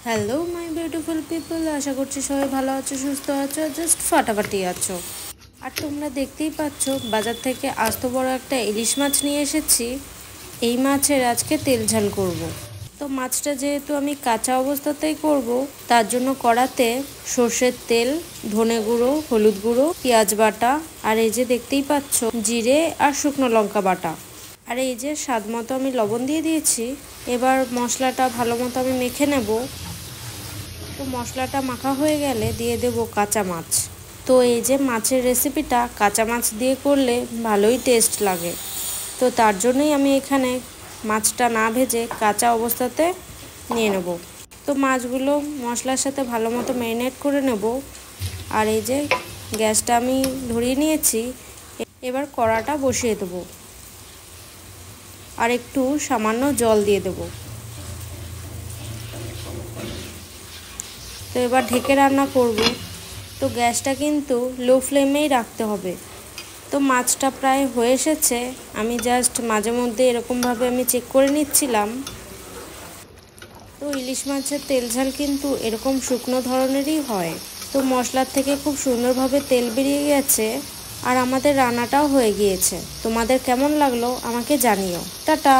Hello my beautiful people, আশা করছি সবাই ভালো আছো, সুস্থ আছো, জাস্ট ফাটাফাটি আছো। আর তোমরা দেখতেই পাচ্ছ বাজার থেকে আস্ত বড় একটা ইলিশ মাছ নিয়ে এসেছি। এই মাছের আজকে তেল ঝাল করব। তো মাছটা যেহেতু আমি কাঁচা অবস্থাতেই করব, তার জন্য কড়াতে সর্ষের তেল, ধনে গুঁড়ো, হলুদ গুঁড়ো, পেঁয়াজ বাটা, আর এই যে দেখতেই পাচ্ছ জিরে আর শুকনো লঙ্কা বাটা, আর এই যে স্বাদ মতো আমি লবণ দিয়ে দিয়েছি। এবার মশলাটা ভালো মতো আমি মেখে নেব। তো মশলাটা মাখা হয়ে গেলে দিয়ে দেব কাঁচা মাছ। তো এই যে মাছের রেসিপিটা কাঁচা মাছ দিয়ে করলে ভালোই টেস্ট লাগে, তো তার জন্যই আমি এখানে মাছটা না ভেজে কাঁচা অবস্থাতে নিয়ে নেব। তো মাছগুলো মশলার সাথে ভালো মতো ম্যারিনেট করে নেব। আর এই যে গ্যাসটা আমি ধরিয়ে নিয়েছি, এবার কড়াটা বসিয়ে দেবো আর একটু সামান্য জল দিয়ে দেবো। তো এবার ঢেকে রান্না করব। তো গ্যাসটা কিন্তু লো ফ্লেমেই রাখতে হবে। তো মাছটা প্রায় হয়ে এসেছে, আমি জাস্ট মাঝে মধ্যে এরকমভাবে আমি চেক করে নিচ্ছিলাম। তো ইলিশ মাছের তেল ঝাল কিন্তু এরকম শুকনো ধরনেরই হয়। তো মশলার থেকে খুব সুন্দরভাবে তেল বেরিয়ে গেছে আর আমাদের রান্নাটাও হয়ে গিয়েছে। তোমাদের কেমন লাগলো আমাকে জানিও। টাটা।